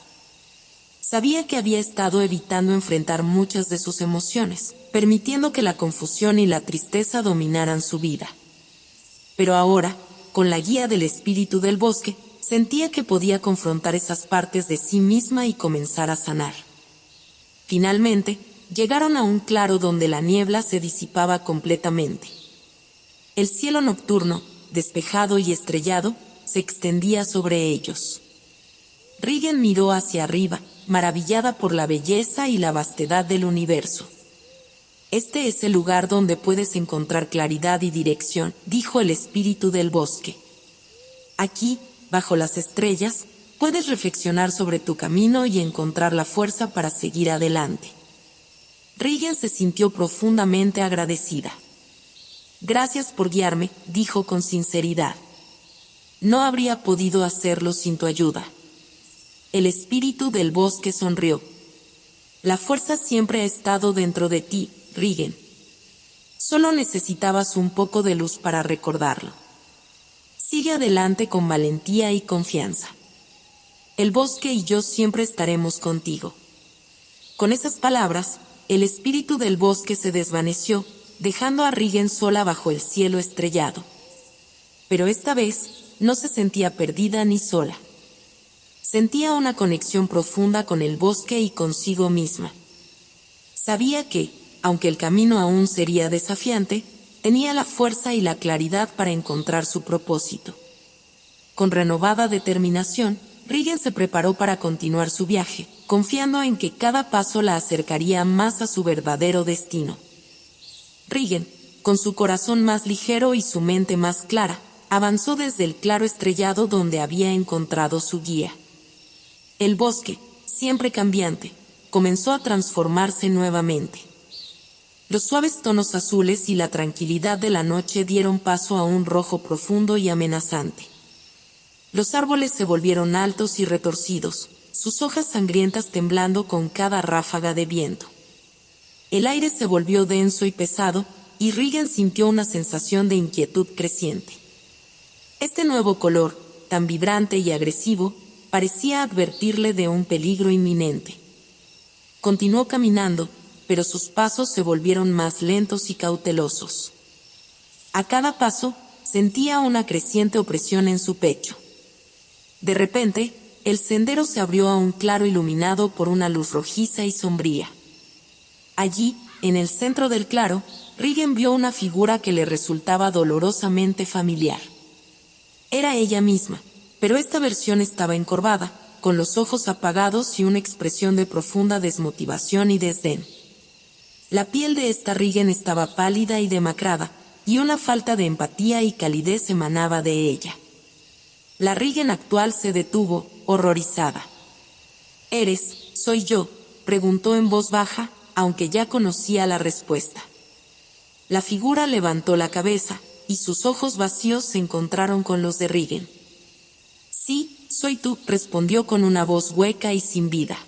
Sabía que había estado evitando enfrentar muchas de sus emociones, permitiendo que la confusión y la tristeza dominaran su vida. Pero ahora, con la guía del espíritu del bosque, sentía que podía confrontar esas partes de sí misma y comenzar a sanar. Finalmente, llegaron a un claro donde la niebla se disipaba completamente. El cielo nocturno, despejado y estrellado, se extendía sobre ellos. Regan miró hacia arriba, maravillada por la belleza y la vastedad del universo. Este es el lugar donde puedes encontrar claridad y dirección, dijo el espíritu del bosque. Aquí, bajo las estrellas, puedes reflexionar sobre tu camino y encontrar la fuerza para seguir adelante. Regan se sintió profundamente agradecida. Gracias por guiarme, dijo con sinceridad. No habría podido hacerlo sin tu ayuda. El espíritu del bosque sonrió. La fuerza siempre ha estado dentro de ti, Regan. Solo necesitabas un poco de luz para recordarlo. Sigue adelante con valentía y confianza. El bosque y yo siempre estaremos contigo. Con esas palabras, el espíritu del bosque se desvaneció, dejando a Regan sola bajo el cielo estrellado. Pero esta vez, no se sentía perdida ni sola. Sentía una conexión profunda con el bosque y consigo misma. Sabía que, aunque el camino aún sería desafiante, tenía la fuerza y la claridad para encontrar su propósito. Con renovada determinación, Regan se preparó para continuar su viaje, confiando en que cada paso la acercaría más a su verdadero destino. Regan, con su corazón más ligero y su mente más clara, avanzó desde el claro estrellado donde había encontrado su guía. El bosque, siempre cambiante, comenzó a transformarse nuevamente. Los suaves tonos azules y la tranquilidad de la noche dieron paso a un rojo profundo y amenazante. Los árboles se volvieron altos y retorcidos, sus hojas sangrientas temblando con cada ráfaga de viento. El aire se volvió denso y pesado, y Regan sintió una sensación de inquietud creciente. Este nuevo color, tan vibrante y agresivo, parecía advertirle de un peligro inminente. Continuó caminando, pero sus pasos se volvieron más lentos y cautelosos. A cada paso, sentía una creciente opresión en su pecho. De repente, el sendero se abrió a un claro iluminado por una luz rojiza y sombría. Allí, en el centro del claro, Regan vio una figura que le resultaba dolorosamente familiar. Era ella misma, pero esta versión estaba encorvada, con los ojos apagados y una expresión de profunda desmotivación y desdén. La piel de esta Regan estaba pálida y demacrada, y una falta de empatía y calidez emanaba de ella. La Regan actual se detuvo, horrorizada. ¿Soy yo?, preguntó en voz baja, aunque ya conocía la respuesta. La figura levantó la cabeza, y sus ojos vacíos se encontraron con los de Regan. Sí, soy tú, respondió con una voz hueca y sin vida.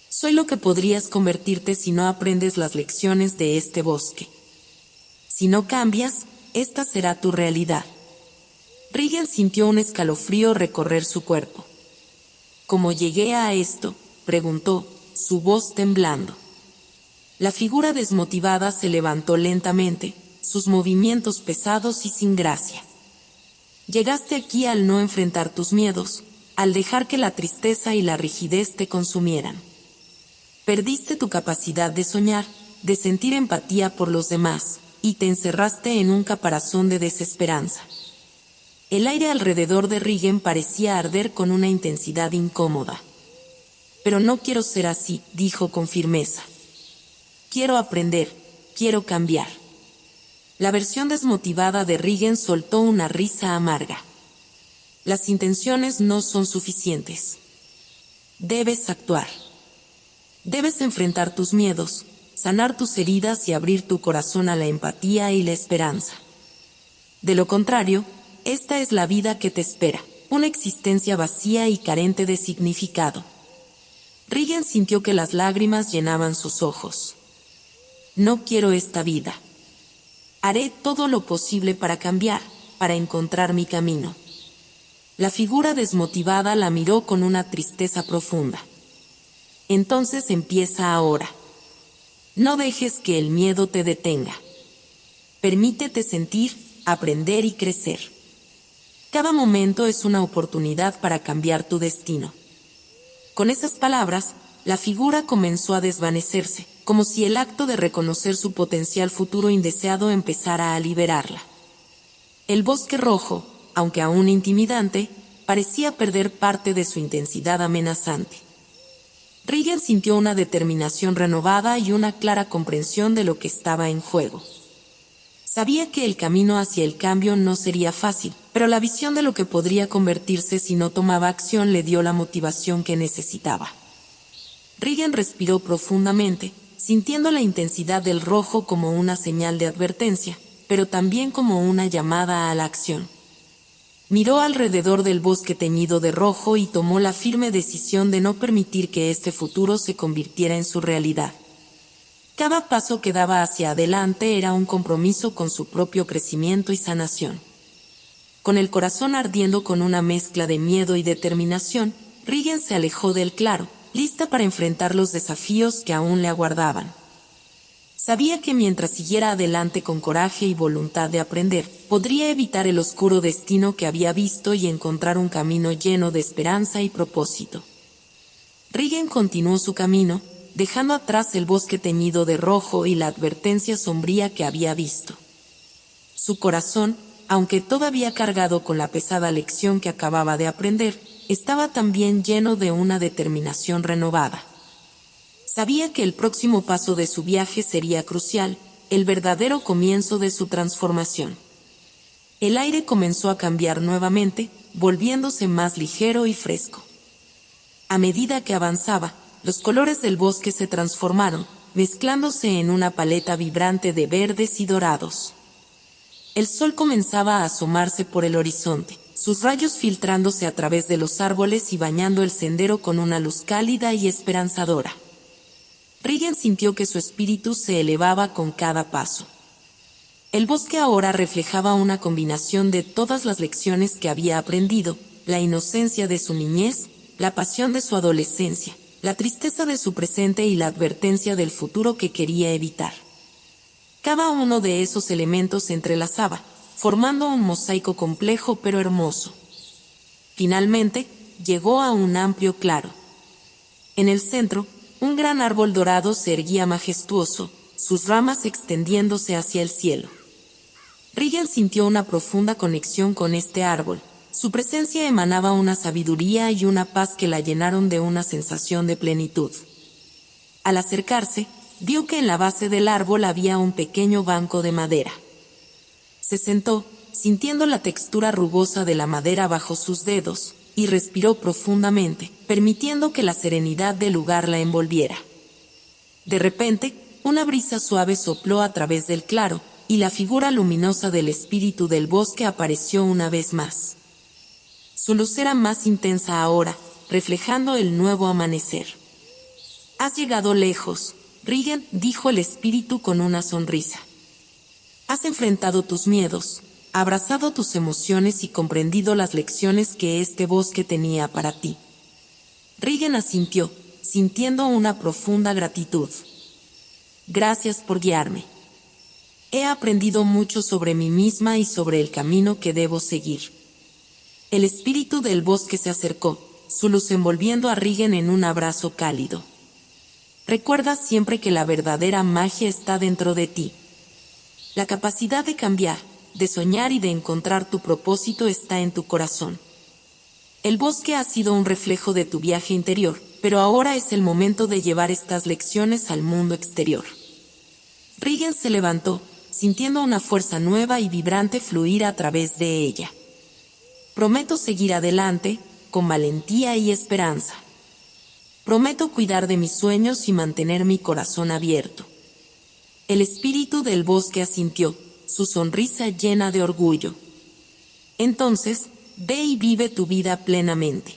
Soy lo que podrías convertirte si no aprendes las lecciones de este bosque. Si no cambias, esta será tu realidad. Regan sintió un escalofrío recorrer su cuerpo. ¿Cómo llegué a esto?, preguntó, su voz temblando. La figura desmotivada se levantó lentamente, sus movimientos pesados y sin gracia. Llegaste aquí al no enfrentar tus miedos, al dejar que la tristeza y la rigidez te consumieran. Perdiste tu capacidad de soñar, de sentir empatía por los demás, y te encerraste en un caparazón de desesperanza. El aire alrededor de Regan parecía arder con una intensidad incómoda. Pero no quiero ser así, dijo con firmeza. Quiero aprender, quiero cambiar. La versión desmotivada de Regan soltó una risa amarga. Las intenciones no son suficientes. Debes actuar. Debes enfrentar tus miedos, sanar tus heridas y abrir tu corazón a la empatía y la esperanza. De lo contrario, esta es la vida que te espera, una existencia vacía y carente de significado. Regan sintió que las lágrimas llenaban sus ojos. No quiero esta vida. Haré todo lo posible para cambiar, para encontrar mi camino. La figura desmotivada la miró con una tristeza profunda. Entonces empieza ahora. No dejes que el miedo te detenga. Permítete sentir, aprender y crecer. Cada momento es una oportunidad para cambiar tu destino. Con esas palabras, la figura comenzó a desvanecerse, como si el acto de reconocer su potencial futuro indeseado empezara a liberarla. El bosque rojo, aunque aún intimidante, parecía perder parte de su intensidad amenazante. Regan sintió una determinación renovada y una clara comprensión de lo que estaba en juego. Sabía que el camino hacia el cambio no sería fácil, pero la visión de lo que podría convertirse si no tomaba acción le dio la motivación que necesitaba. Regan respiró profundamente, sintiendo la intensidad del rojo como una señal de advertencia, pero también como una llamada a la acción. Miró alrededor del bosque teñido de rojo y tomó la firme decisión de no permitir que este futuro se convirtiera en su realidad. Cada paso que daba hacia adelante era un compromiso con su propio crecimiento y sanación. Con el corazón ardiendo con una mezcla de miedo y determinación, Regan se alejó del claro, lista para enfrentar los desafíos que aún le aguardaban. Sabía que mientras siguiera adelante con coraje y voluntad de aprender, podría evitar el oscuro destino que había visto y encontrar un camino lleno de esperanza y propósito. Regan continuó su camino, dejando atrás el bosque teñido de rojo y la advertencia sombría que había visto. Su corazón, aunque todavía cargado con la pesada lección que acababa de aprender, estaba también lleno de una determinación renovada. Sabía que el próximo paso de su viaje sería crucial, el verdadero comienzo de su transformación. El aire comenzó a cambiar nuevamente, volviéndose más ligero y fresco. A medida que avanzaba, los colores del bosque se transformaron, mezclándose en una paleta vibrante de verdes y dorados. El sol comenzaba a asomarse por el horizonte, sus rayos filtrándose a través de los árboles y bañando el sendero con una luz cálida y esperanzadora. Regan sintió que su espíritu se elevaba con cada paso. El bosque ahora reflejaba una combinación de todas las lecciones que había aprendido, la inocencia de su niñez, la pasión de su adolescencia, la tristeza de su presente y la advertencia del futuro que quería evitar. Cada uno de esos elementos se entrelazaba, formando un mosaico complejo pero hermoso. Finalmente, llegó a un amplio claro. En el centro, un gran árbol dorado se erguía majestuoso, sus ramas extendiéndose hacia el cielo. Regan sintió una profunda conexión con este árbol. Su presencia emanaba una sabiduría y una paz que la llenaron de una sensación de plenitud. Al acercarse, vio que en la base del árbol había un pequeño banco de madera. Se sentó, sintiendo la textura rugosa de la madera bajo sus dedos, y respiró profundamente, permitiendo que la serenidad del lugar la envolviera. De repente, una brisa suave sopló a través del claro, y la figura luminosa del espíritu del bosque apareció una vez más. Su luz era más intensa ahora, reflejando el nuevo amanecer. «Has llegado lejos», Regan, dijo el espíritu con una sonrisa. «Has enfrentado tus miedos, abrazado tus emociones y comprendido las lecciones que este bosque tenía para ti». Regan asintió, sintiendo una profunda gratitud. «Gracias por guiarme. He aprendido mucho sobre mí misma y sobre el camino que debo seguir». El espíritu del bosque se acercó, su luz envolviendo a Regan en un abrazo cálido. «Recuerda siempre que la verdadera magia está dentro de ti. La capacidad de cambiar, de soñar y de encontrar tu propósito está en tu corazón. El bosque ha sido un reflejo de tu viaje interior, pero ahora es el momento de llevar estas lecciones al mundo exterior. Regan se levantó, sintiendo una fuerza nueva y vibrante fluir a través de ella. Prometo seguir adelante, con valentía y esperanza. Prometo cuidar de mis sueños y mantener mi corazón abierto. El espíritu del bosque asintió, su sonrisa llena de orgullo. Entonces, ve y vive tu vida plenamente.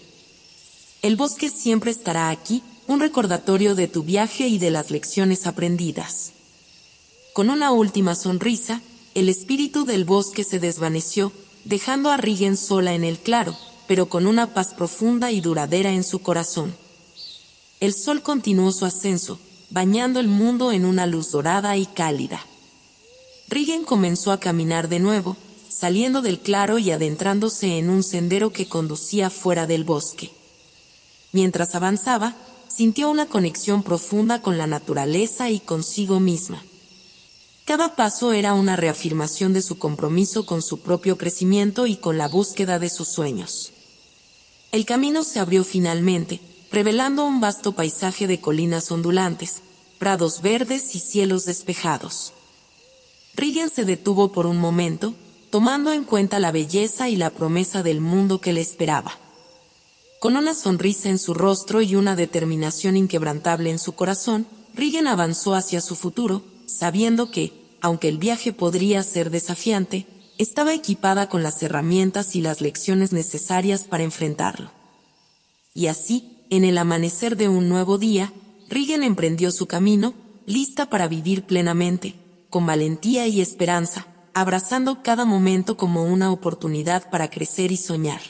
El bosque siempre estará aquí, un recordatorio de tu viaje y de las lecciones aprendidas. Con una última sonrisa, el espíritu del bosque se desvaneció, dejando a Regan sola en el claro, pero con una paz profunda y duradera en su corazón. El sol continuó su ascenso, bañando el mundo en una luz dorada y cálida. Regan comenzó a caminar de nuevo, saliendo del claro y adentrándose en un sendero que conducía fuera del bosque. Mientras avanzaba, sintió una conexión profunda con la naturaleza y consigo misma. Cada paso era una reafirmación de su compromiso con su propio crecimiento y con la búsqueda de sus sueños. El camino se abrió finalmente, revelando un vasto paisaje de colinas ondulantes, prados verdes y cielos despejados. Regan se detuvo por un momento, tomando en cuenta la belleza y la promesa del mundo que le esperaba. Con una sonrisa en su rostro y una determinación inquebrantable en su corazón, Regan avanzó hacia su futuro, sabiendo que, aunque el viaje podría ser desafiante, estaba equipada con las herramientas y las lecciones necesarias para enfrentarlo. Y así, en el amanecer de un nuevo día, Regan emprendió su camino, lista para vivir plenamente, con valentía y esperanza, abrazando cada momento como una oportunidad para crecer y soñar.